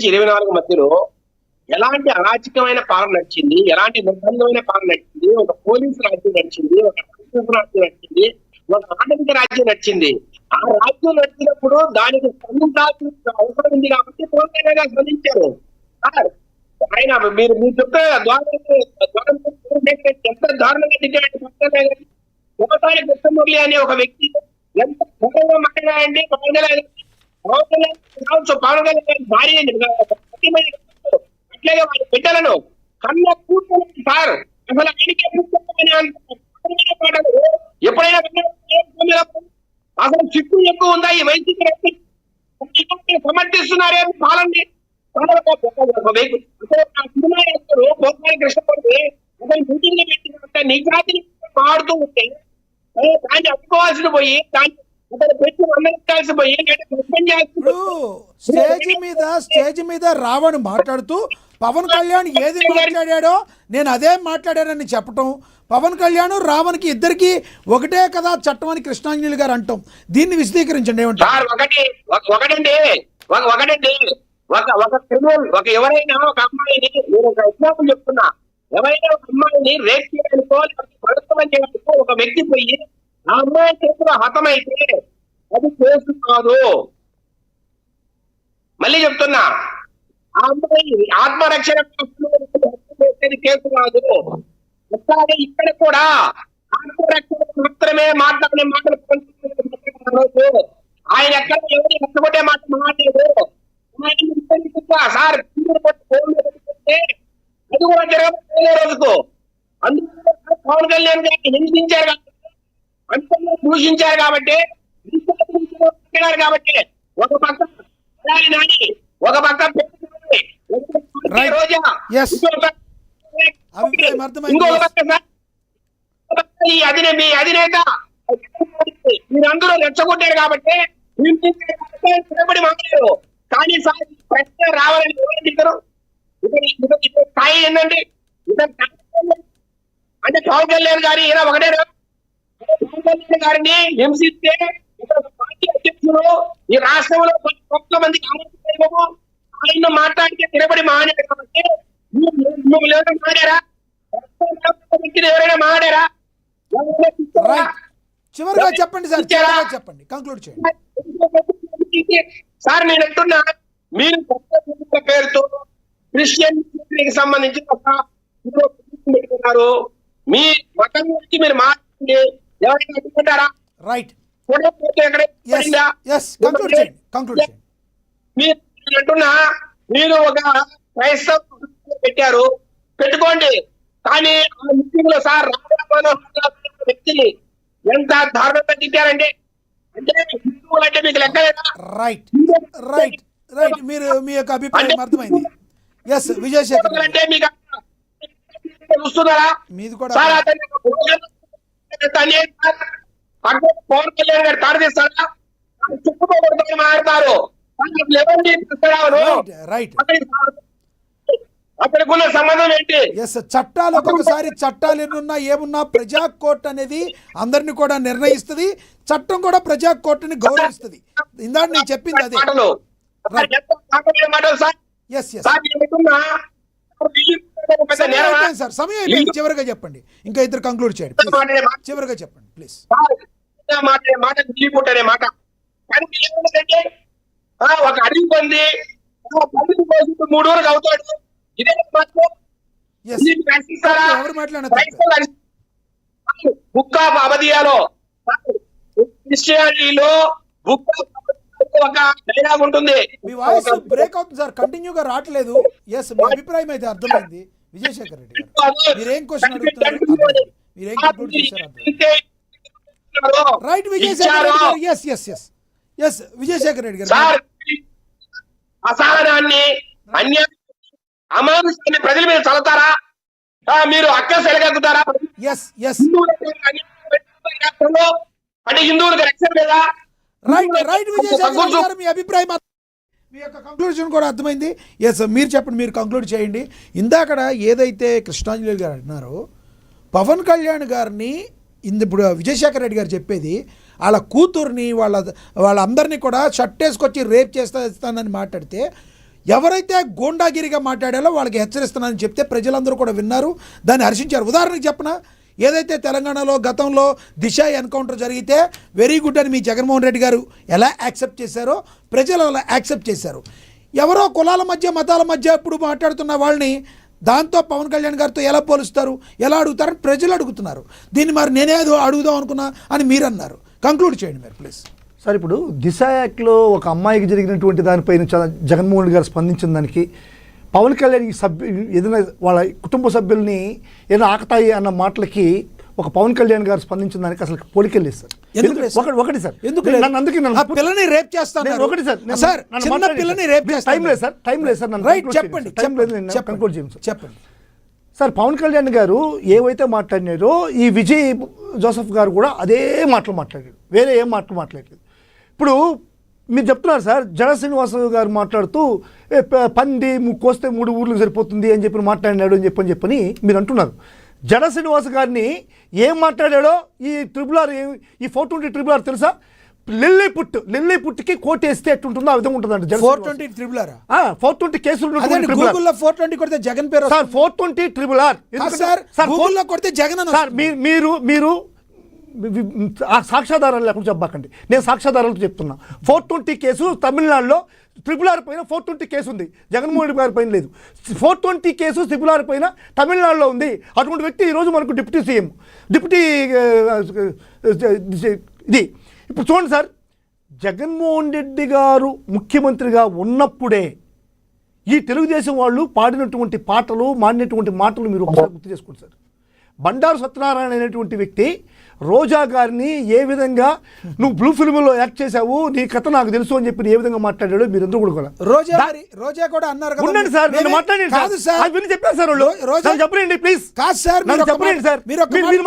24 మధ్యలో ఎలాంటి అరాచకమైన పాలన నడిచింది, ఎలాంటి నిర్బంధమైన పాలన నడిచింది, ఒక పోలీసు రాజ్యం నడిచింది, ఒక కాంగ్రెస్ రాజ్యం నడిచింది, ఒక ఆటవిక రాజ్యం నడిచింది. ఆ రాజ్యం నడిచినప్పుడు దానికి స్పందించాల్సిన అవసరం ఉంది కాబట్టి పూర్తిగా స్పందించారు. ఆయన మీరు చెప్తే ఎంత దారుణంగా దిగాడు. ఒకసారి కృష్ణమురళి అనే ఒక వ్యక్తి ఎంత ఘోరంగా మాట్లాడండి. పవన్ కళ్యాణ్ భార్య అట్లాగే వారి బిడ్డలను కన్న కూర్చొని సార్ అసలు ఆయనకే ఎప్పుడైనా అసలు చిక్కు ఎక్కువ ఉందా ఈ వైసీపీ సమర్థిస్తున్నారే పాలనని. సినిమా చేస్తారు గోపాల కృష్ణపడి అసలు మీటింగ్ లో పెట్టిన నిజాతిని మాడుతూ ఉంటే దాన్ని అప్పుకోవాల్సిన పోయి దాన్ని స్టేజ్ మీద రావణ్ మాట్లాడుతూ పవన్ కళ్యాణ్ ఏది మాట్లాడాడో నేను అదే మాట్లాడానని చెప్పటం, పవన్ కళ్యాణ్ రావణ్కి ఇద్దరికి ఒకటే కదా చట్టం అని కృష్ణాంజలి గారు అంటాం. దీన్ని విశదీకరించండి. ఏమంటారు? ఒక క్రిమినల్ ఎవరైనా ఒక అమ్మాయిని నేను ఒక ఎగ్జాంపుల్ చెప్తున్నా, ఎవరైనా ఒక అమ్మాయిని రేప్ చేయడానికో పడుకోమని చేయడానికో ఒక వ్యక్తి పోయి ఆ అమ్మాయి చేతిలో హతమైతే అది కేసు కాదు. మళ్ళీ చెప్తున్నా, ఆ అమ్మాయి ఆత్మరక్షణ కేసు కాదు. అట్లాగే ఇక్కడ కూడా ఆత్మరక్షణ మాత్రమే మాట్లాడే మాటలు ఆయన ఎక్కడ ఎవరు ఎక్కగొట్టే మాట మాట్లాడలేదు. సార్ అది కూడా జరగబోయే రోజుకు అందుకు పవన్ కళ్యాణ్ గారిని హింసించారు కాబట్టి, దూషించారు కాబట్టి, ఒక పక్క ఒక పక్క ఇంకొక పక్క మీ అధినేత మీరందరూ రెచ్చగొట్టారు కాబట్టి మాట్లాడారు. కానీ సార్ ప్రశ్న రావాలని ఎవరు స్థాయి ఏంటంటే అంటే పవన్ కళ్యాణ్ గారి ఇలా ఒకటే పవన్ కళ్యాణ్ గారిని హింసిస్తే పార్టీ అధ్యక్షులు ఈ రాష్ట్రంలో కొంత మంది ఆయన మాట్లాడితే తినబడి మాడారు కాబట్టి ఎవరైనా మాడారా? ఎవరైనా మాడారా? చివరిగా చెప్పండి సార్, చెప్పండి, కంక్లూడ్ చేయండి సార్. నేను అంటున్నా, మీరు పేరుతో క్రిస్టియన్ సంబంధించి పెట్టుకున్నారు. మీ మతం గురించి మీరు మాట్లాడి ఎవరైనా అడ్డుకుంటారా? రైట్. మీరు అంటున్నా, మీరు ఒక క్రైస్తవ పెట్టారు, పెట్టుకోండి. కానీ ఆ మీటింగ్ లో సార్ వ్యక్తిని ఎంత దారుణంగా తిట్టారంటే అంటే హిందువులు అంటే మీకు లెక్కలేదా? రైట్ రైట్ రైట్ మీరు మీ యొక్క అభిప్రాయం అర్థమైంది. ఎస్ విజయశేఖర్ అంటే మీకు చూస్తున్నారా? మీది కూడా పవన్ కళ్యాణ్ గారు తాడదీస్తారా? చుట్టుకోబడుతూ మాట్లాడతారు. అక్కడికున్న సంబంధం ఏంటి? ఎస్ చట్టాలు ఒక్కొక్కసారి చట్టాలు ఎన్నున్నా ఏమున్నా ప్రజా కోర్టు అనేది అందరిని కూడా నిర్ణయిస్తుంది. చట్టం కూడా ప్రజా కోర్టుని గౌరవిస్తుంది. ఇందాక నేను చెప్పింది అదే. సార్ సమయం అయిపోయింది, చివరిగా చెప్పండి. ఇంకా ఇద్దరు కంక్లూడ్ చేయండి, చివరిగా చెప్పండి ప్లీజ్. మాట మాట ఒక అడిగి పొంది 3 రోజులు అవుతాడు. ఎవరు మాట్లాడారు? బుక్ ఆఫ్ అబదియాలో క్రిస్టియానిటీలో బుక్ ఒక డైలాగ్ ఉంటుంది. మీ వాయిస్ బ్రేక్ అవుతుంది సార్, కంటిన్యూగా రావట్లేదు. ఎస్ మీ అభిప్రాయం అయితే అర్థమైంది విజయశేఖర్ రెడ్డి గారు. మీరేం క్వశ్చన్ అడుగుతున్నారు, మీరేం కంక్లూడ్ చేశారు? Right Vijayasekhar Reddy garu. Yes yes yes yes Vijayasekhar Reddy garu. అసహనాన్ని అన్యాయం అమానుషాన్ని ప్రజల మీద చదువుతారా? మీరు అక్కసు ఎలగలుగుతారా? అంటే హిందువులకు రక్షణ లేదా? రైట్ రైట్ విజయశేఖర్ గారు మీ అభిప్రాయం, మీ యొక్క కంక్లూజన్ కూడా అర్థమైంది. ఎస్ మీరు చెప్పండి, మీరు కంక్లూడ్ చేయండి. ఇందాకడ ఏదైతే కృష్ణాంజలి గారు అంటున్నారో పవన్ కళ్యాణ్ గారిని ఇప్పుడు విజయశేఖర్ రెడ్డి గారు చెప్పేది వాళ్ళ కూతుర్ని వాళ్ళందరినీ కూడా షట్టేసుకొచ్చి రేప్ చేస్తానని మాట్లాడితే ఎవరైతే గోండాగిరిగా మాట్లాడాలో వాళ్ళకి హెచ్చరిస్తున్నానని చెప్తే ప్రజలందరూ కూడా విన్నారు, దాన్ని హర్షించారు. ఉదాహరణకు చెప్పనా, ఏదైతే తెలంగాణలో గతంలో దిశ ఎన్కౌంటర్ జరిగితే వెరీ గుడ్ అని మీ జగన్మోహన్ రెడ్డి గారు ఎలా యాక్సెప్ట్ చేశారో ప్రజలు అలా యాక్సెప్ట్ చేశారు. ఎవరో కులాల మధ్య మతాల మధ్య ఇప్పుడు మాట్లాడుతున్న వాళ్ళని దాంతో పవన్ కళ్యాణ్ గారితో ఎలా పోలుస్తారు, ఎలా అడుగుతారని ప్రజలు అడుగుతున్నారు. దీన్ని మరి నేనే అడుగుదాం అనుకున్నా అని మీరు అన్నారు. కంక్లూడ్ చేయండి మీరు ప్లీజ్. సార్, ఇప్పుడు దిశ యాక్ట్లో ఒక అమ్మాయికి జరిగినటువంటి దానిపైన చాలా జగన్మోహన్ రెడ్డి గారు స్పందించిన దానికి పవన్ కళ్యాణ్ ఏదైనా వాళ్ళ కుటుంబ సభ్యుల్ని ఏదైనా ఆకతాయి అన్న మాటలకి ఒక పవన్ కళ్యాణ్ గారు స్పందించిన దానికి అసలు పోలికలు లేదు సార్. ఒకటి సార్, పిల్లని రేప్ చేస్తాను. ఒకటి సార్, పిల్లని రేప్ చేస్తాను. టైం లేదు సార్. చెప్పండి చెప్పండి సార్, పవన్ కళ్యాణ్ గారు ఏవైతే మాట్లాడినారో ఈ విజయ్ జోసెఫ్ గారు కూడా అదే మాటలు మాట్లాడారు, వేరే ఏం మాటలు మాట్లాడలేదు. ఇప్పుడు మీరు చెప్తున్నారు సార్, జడ శ్రీనివాస్ గారు మాట్లాడుతూ పంది కోస్తే 3 ఊర్లకు సరిపోతుంది అని చెప్పి మాట్లాడినాడు అని చెప్పని మీరు అంటున్నారు. జడ శ్రీనివాస్ గారిని ఏం మాట్లాడాడో ఈ ట్రిబుల్ ఈ 420 తెలుసా? లిల్లీపుట్టుకి కోట్ వేస్తే ఎట్టుంటుందో ఆ విధంగా ఉంటుందండి. 420 కేసులు 420 కొడితే జగన్ పేరు సార్. 420 కొడితే జగన్ సార్. మీరు సాక్ష్యాధారాలు లేకుండా చెప్పకండి, నేను సాక్ష్యాధారాలతో చెప్తున్నా. 420 కేసు తమిళనాడులో RRR పైన 420 కేసు ఉంది, జగన్మోహన్ రెడ్డి గారి పైన లేదు. 420 కేసు RRR పైన తమిళనాడులో ఉంది. అటువంటి వ్యక్తి ఈరోజు మనకు డిప్యూటీ సీఎం, ఇది. ఇప్పుడు చూడండి సార్, జగన్మోహన్ రెడ్డి గారు ముఖ్యమంత్రిగా ఉన్నప్పుడే ఈ తెలుగుదేశం వాళ్ళు పాడినటువంటి పాటలు, మాడినటువంటి మాటలు మీరు ఒకసారి గుర్తు చేసుకోండి సార్. బండారు సత్యనారాయణ అనేటువంటి వ్యక్తి రోజా గారిని ఏ విధంగా నువ్వు బ్లూ ఫిల్మ్లో యాక్ట్ చేశావు, నీ కథ నాకు తెలుసు అని చెప్పి ఏ విధంగా మాట్లాడాడో మీరు ఎందుకు కూడా రోజా కూడా అన్నారు కదా. ఉండండి సార్, నేను మాట్లాడండి సార్. విని చెప్పారు సార్ వాళ్ళు. చెప్పండి ప్లీజ్. కాదు సార్, చెప్పండి సార్, మీరు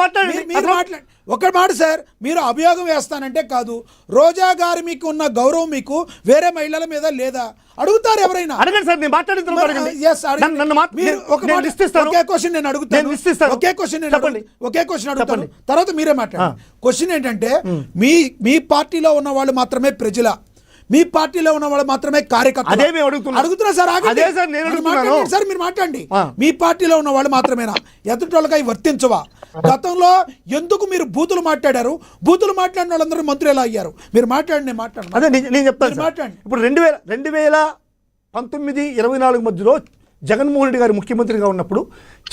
మాట్లాడండి. ఒక మాట సార్, మీరు అభియోగం వేస్తానంటే కాదు, రోజా గారి మీకు ఉన్న గౌరవం మీకు వేరే మహిళల మీద లేదా అడుగుతారు ఎవరైనా? అడగండి సార్, నేను మాట్లాడిన తర్వాత మీరే మాట్లాడండి. క్వశ్చన్ ఏంటంటే మీ పార్టీలో ఉన్న వాళ్ళు మాత్రమే ప్రజల, మీ పార్టీలో ఉన్న వాళ్ళు మాత్రమే కార్యకర్తలు అడుగుతున్నా సార్. సార్ మీరు మాట్లాడండి. మీ పార్టీలో ఉన్న వాళ్ళు మాత్రమేనా, ఎదుటోళ్ళకి వర్తించవా? గతంలో ఎందుకు మీరు బూతులు మాట్లాడారు? బూతులు మాట్లాడిన వాళ్ళందరూ మంత్రులు ఎలా అయ్యారు? మీరు మాట్లాడండి. అదే నేను చెప్తాను. మాట్లాడండి. ఇప్పుడు 2019-24 మధ్యలో జగన్మోహన్ రెడ్డి గారు ముఖ్యమంత్రిగా ఉన్నప్పుడు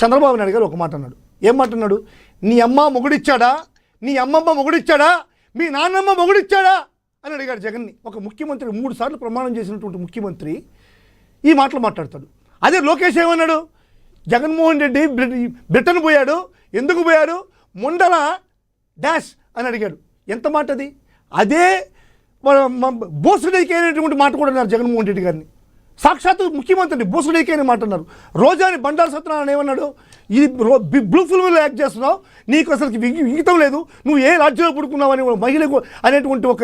చంద్రబాబు నాయుడు గారు ఒక మాట అన్నాడు. ఏం మాట అన్నాడు? నీ అమ్మ మొగుడిచ్చాడా, నీ అమ్మమ్మ మొగుడిచ్చాడా, మీ నాన్నమ్మ మొగుడిచ్చాడా అని అడిగాడు జగన్ని. ఒక ముఖ్యమంత్రి 3 సార్లు ప్రమాణం చేసినటువంటి ముఖ్యమంత్రి ఈ మాటలు మాట్లాడతాడు. అదే లోకేష్ ఏమన్నాడు? జగన్మోహన్ రెడ్డి బ్రిటన్ పోయాడు, ఎందుకు పోయాడు, ముండల డాష్ అని అడిగాడు. ఎంత మాట అది? అదే బోసుడైకి అయినటువంటి మాట కూడా అన్నారు జగన్మోహన్ రెడ్డి గారిని. సాక్షాత్తు ముఖ్యమంత్రిని బోసుడైకి అయిన మాట అన్నారు. రోజాని బండారు సత్యనారాయణ ఏమన్నాడు? ఇది బ్లూ ఫిల్మ్లో యాక్ట్ చేస్తున్నావు, నీకు అసలు వింగితం లేదు, నువ్వు ఏ రాజ్యంలో పుడుకున్నావు అని మహిళకు అనేటువంటి ఒక